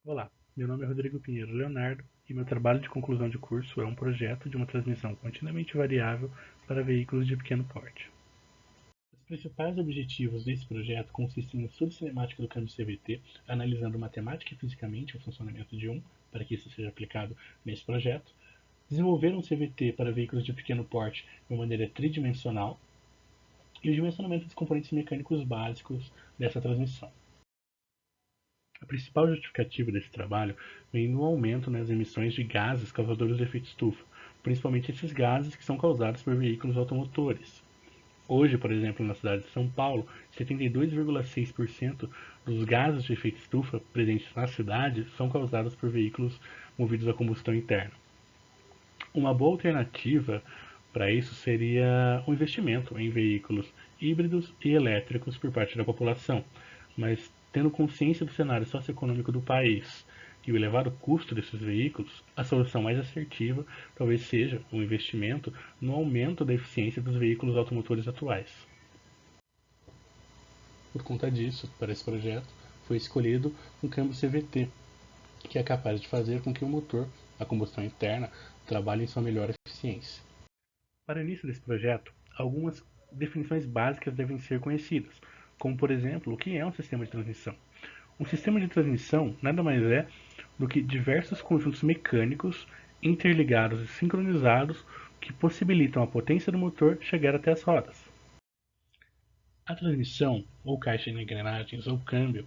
Olá, meu nome é Rodrigo Pinheiro Leonardo e meu trabalho de conclusão de curso é um projeto de uma transmissão continuamente variável para veículos de pequeno porte. Os principais objetivos desse projeto consistem no estudo cinemático do câmbio CVT, analisando matemática e fisicamente o funcionamento de um, para que isso seja aplicado nesse projeto, desenvolver um CVT para veículos de pequeno porte de uma maneira tridimensional e o dimensionamento dos componentes mecânicos básicos dessa transmissão. A principal justificativa desse trabalho vem no aumento nas emissões de gases causadores de efeito estufa, principalmente esses gases que são causados por veículos automotores. Hoje, por exemplo, na cidade de São Paulo, 72,6% dos gases de efeito estufa presentes na cidade são causados por veículos movidos a combustão interna. Uma boa alternativa para isso seria o investimento em veículos híbridos e elétricos por parte da população, mas tendo consciência do cenário socioeconômico do país e o elevado custo desses veículos, a solução mais assertiva talvez seja o investimento no aumento da eficiência dos veículos automotores atuais. Por conta disso, para esse projeto, foi escolhido um câmbio CVT, que é capaz de fazer com que o motor, a combustão interna, trabalhe em sua melhor eficiência. Para o início desse projeto, algumas definições básicas devem ser conhecidas, como por exemplo, o que é um sistema de transmissão. Um sistema de transmissão nada mais é do que diversos conjuntos mecânicos interligados e sincronizados que possibilitam a potência do motor chegar até as rodas. A transmissão, ou caixa de engrenagens, ou câmbio,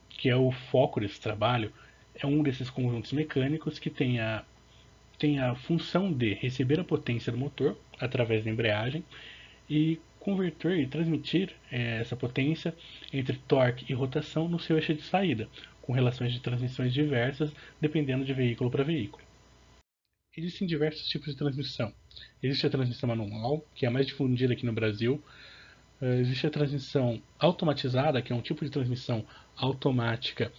que é o foco desse trabalho, é um desses conjuntos mecânicos que tem a função de receber a potência do motor através da embreagem e converter e transmitir essa potência entre torque e rotação no seu eixo de saída, com relações de transmissões diversas dependendo de veículo para veículo. Existem diversos tipos de transmissão. Existe a transmissão manual, que é a mais difundida aqui no Brasil. Existe a transmissão automatizada, que é um tipo de transmissão automática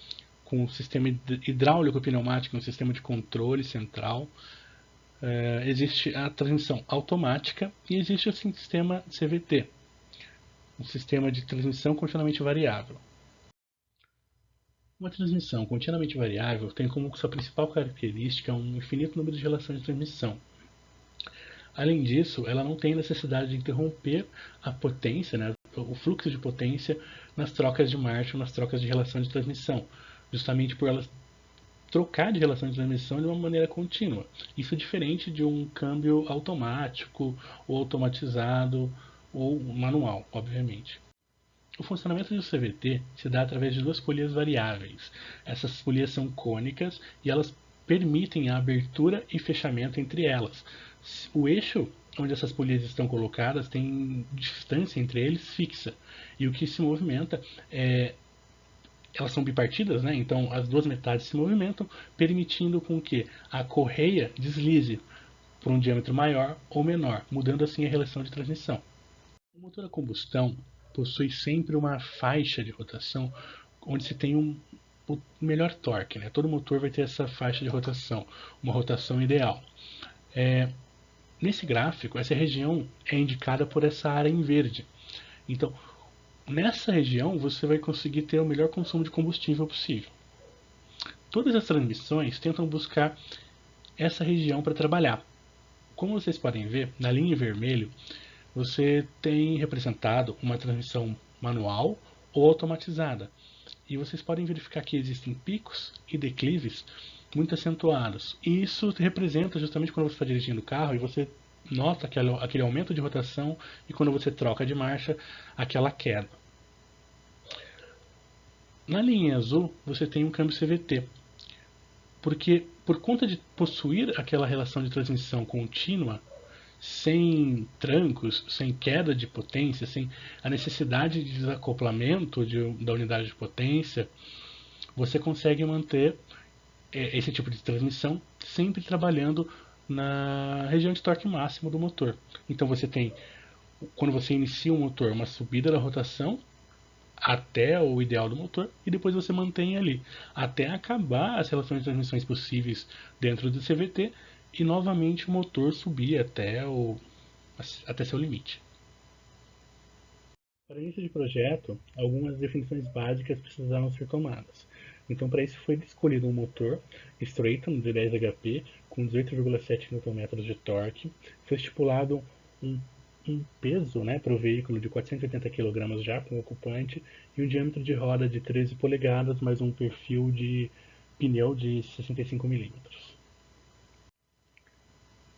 com um sistema hidráulico pneumático, um sistema de controle central. Existe a transmissão automática e existe o sistema CVT, um sistema de transmissão continuamente variável. Uma transmissão continuamente variável tem como sua principal característica um infinito número de relações de transmissão. Além disso, ela não tem necessidade de interromper a potência, né, o fluxo de potência nas trocas de marcha, nas trocas de relação de transmissão, justamente por elas trocar de relação de transmissão de uma maneira contínua. Isso é diferente de um câmbio automático ou automatizado ou manual, obviamente. O funcionamento do CVT se dá através de duas polias variáveis. Essas polias são cônicas e elas permitem a abertura e fechamento entre elas. O eixo onde essas polias estão colocadas tem distância entre eles fixa, e o que se movimenta elas são bipartidas, né? Então as duas metades se movimentam, permitindo com que a correia deslize por um diâmetro maior ou menor, mudando assim a relação de transmissão. O motor a combustão possui sempre uma faixa de rotação onde se tem o melhor torque, né? Todo motor vai ter essa faixa de rotação, uma rotação ideal. Nesse gráfico, essa região é indicada por essa área em verde. Então, nessa região, você vai conseguir ter o melhor consumo de combustível possível. Todas as transmissões tentam buscar essa região para trabalhar. Como vocês podem ver, na linha em vermelho, você tem representado uma transmissão manual ou automatizada. E vocês podem verificar que existem picos e declives muito acentuados. E isso representa justamente quando você está dirigindo o carro e você nota aquele aumento de rotação e quando você troca de marcha, aquela queda. Na linha azul, você tem um câmbio CVT, porque por conta de possuir aquela relação de transmissão contínua, sem trancos, sem queda de potência, sem a necessidade de desacoplamento da unidade de potência, você consegue manter esse tipo de transmissão sempre trabalhando na região de torque máximo do motor. Então você tem, quando você inicia o motor, uma subida da rotação até o ideal do motor e depois você mantém ali até acabar as relações de transmissões possíveis dentro do CVT e novamente o motor subir até seu limite. Para início de projeto, algumas definições básicas precisaram ser tomadas. Então, para isso foi escolhido um motor Straighton de 10 HP com 18,7 Nm de torque. Foi estipulado um, um peso, né, para o veículo de 480 kg já com ocupante e um diâmetro de roda de 13 polegadas, mais um perfil de pneu de 65 milímetros.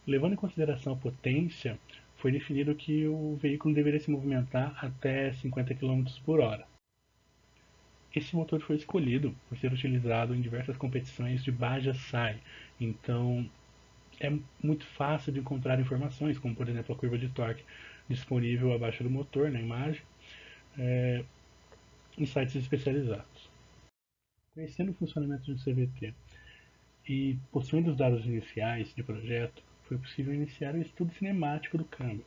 Levando em consideração a potência, foi definido que o veículo deveria se movimentar até 50 km por hora. Esse motor foi escolhido por ser utilizado em diversas competições de Baja Sai, então é muito fácil de encontrar informações, como por exemplo a curva de torque disponível abaixo do motor na imagem, em sites especializados. Conhecendo o funcionamento de um CVT e possuindo os dados iniciais de projeto, foi possível iniciar o estudo cinemático do câmbio.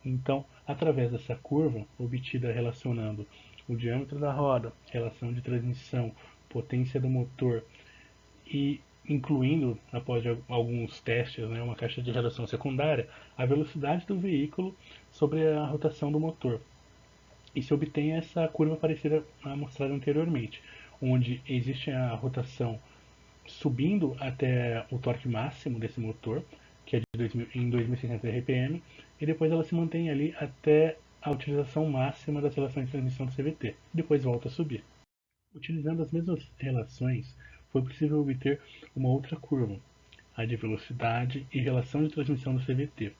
Então, através dessa curva, obtida relacionando o diâmetro da roda, relação de transmissão, potência do motor e incluindo, após alguns testes, né, uma caixa de redução secundária, a velocidade do veículo sobre a rotação do motor. E se obtém essa curva parecida à mostrada anteriormente, onde existe a rotação subindo até o torque máximo desse motor, que é de 2000, em 2.600 RPM, e depois ela se mantém ali até a utilização máxima das relações de transmissão do CVT, e depois volta a subir. Utilizando as mesmas relações, foi possível obter uma outra curva, a de velocidade e relação de transmissão do CVT.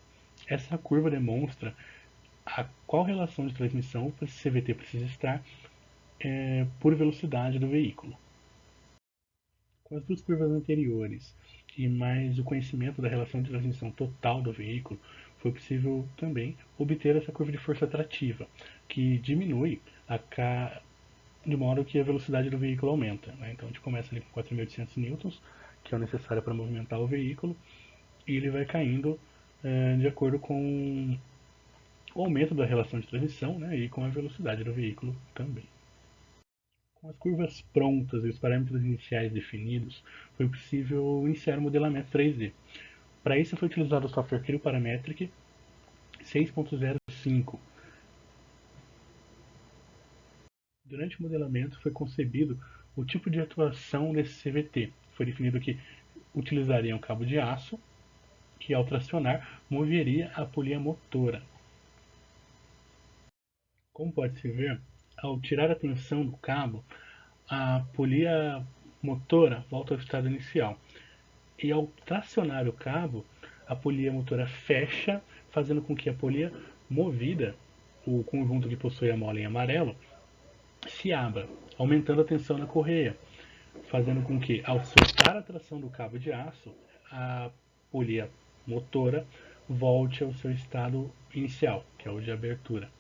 Essa curva demonstra a qual relação de transmissão esse CVT precisa estar por velocidade do veículo. Com as duas curvas anteriores e mais o conhecimento da relação de transmissão total do veículo, foi possível também obter essa curva de força atrativa, que diminui de modo que a velocidade do veículo aumenta. Né? Então a gente começa ali com 4.800 newtons, que é o necessário para movimentar o veículo, e ele vai caindo de acordo com o aumento da relação de transmissão, né, e com a velocidade do veículo também. Com as curvas prontas e os parâmetros iniciais definidos, foi possível iniciar o modelamento 3D. Para isso foi utilizado o software CryoParametric 6.05. Durante o modelamento foi concebido o tipo de atuação desse CVT. Foi definido que utilizaria um cabo de aço, que ao tracionar moveria a polia motora. Como pode-se ver, ao tirar a tensão do cabo, a polia motora volta ao estado inicial. E ao tracionar o cabo, a polia motora fecha, fazendo com que a polia movida, o conjunto que possui a mola em amarelo, se abra, aumentando a tensão na correia, fazendo com que, ao soltar a tração do cabo de aço, a polia motora volte ao seu estado inicial, que é o de abertura.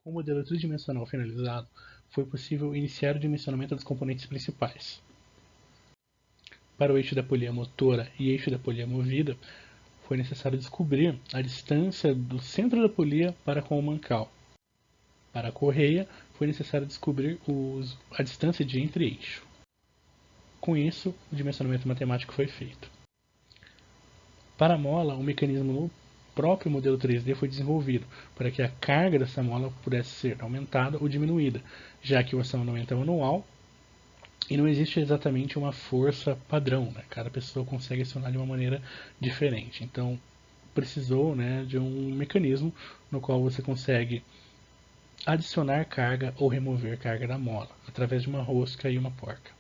Com o modelo tridimensional finalizado, foi possível iniciar o dimensionamento dos componentes principais. Para o eixo da polia motora e eixo da polia movida, foi necessário descobrir a distância do centro da polia para com o mancal. Para a correia, foi necessário descobrir a distância de entre-eixo. Com isso, o dimensionamento matemático foi feito. Para a mola, um mecanismo no próprio modelo 3D foi desenvolvido para que a carga dessa mola pudesse ser aumentada ou diminuída, já que o acionamento é manual e não existe exatamente uma força padrão, né? Cada pessoa consegue acionar de uma maneira diferente. Então, precisou, né, de um mecanismo no qual você consegue adicionar carga ou remover carga da mola, através de uma rosca e uma porca.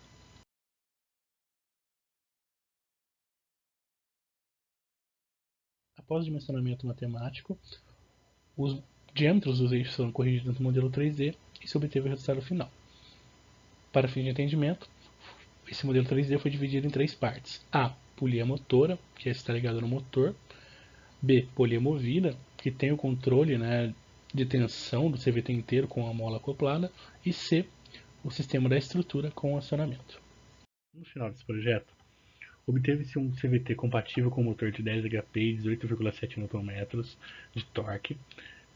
Após o dimensionamento matemático, os diâmetros dos eixos foram corrigidos no modelo 3D e se obteve o resultado final. Para fim de entendimento, esse modelo 3D foi dividido em três partes. A, polia motora, que está ligada no motor. B, polia movida, que tem o controle, né, de tensão do CVT inteiro com a mola acoplada. E C, o sistema da estrutura com o acionamento. No final desse projeto, obteve-se um CVT compatível com motor de 10 HP e 18,7 Nm de torque,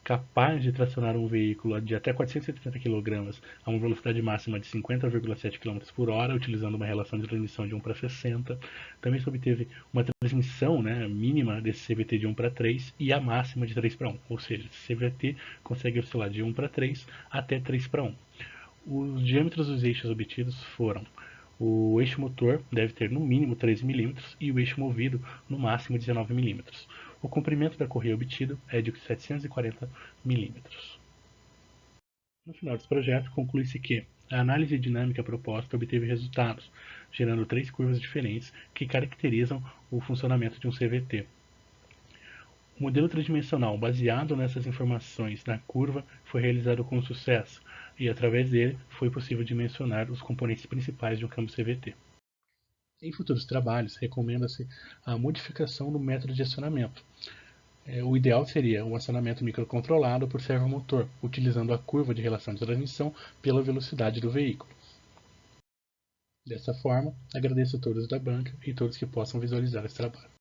capaz de tracionar um veículo de até 470 kg a uma velocidade máxima de 50,7 km por hora, utilizando uma relação de transmissão de 1 para 60. Também se obteve uma transmissão, né, mínima desse CVT de 1 para 3 e a máxima de 3 para 1, ou seja, esse CVT consegue oscilar de 1 para 3 até 3 para 1. Os diâmetros dos eixos obtidos foram O eixo motor deve ter no mínimo 13 mm e o eixo movido no máximo 19 mm. O comprimento da correia obtido é de 740 mm. No final desse projeto, conclui-se que a análise dinâmica proposta obteve resultados, gerando 3 curvas diferentes que caracterizam o funcionamento de um CVT. O modelo tridimensional baseado nessas informações na curva foi realizado com sucesso, e através dele foi possível dimensionar os componentes principais de um campo CVT. Em futuros trabalhos, recomenda-se a modificação do método de acionamento. O ideal seria um acionamento microcontrolado por servomotor, utilizando a curva de relação de transmissão pela velocidade do veículo. Dessa forma, agradeço a todos da banca e todos que possam visualizar esse trabalho.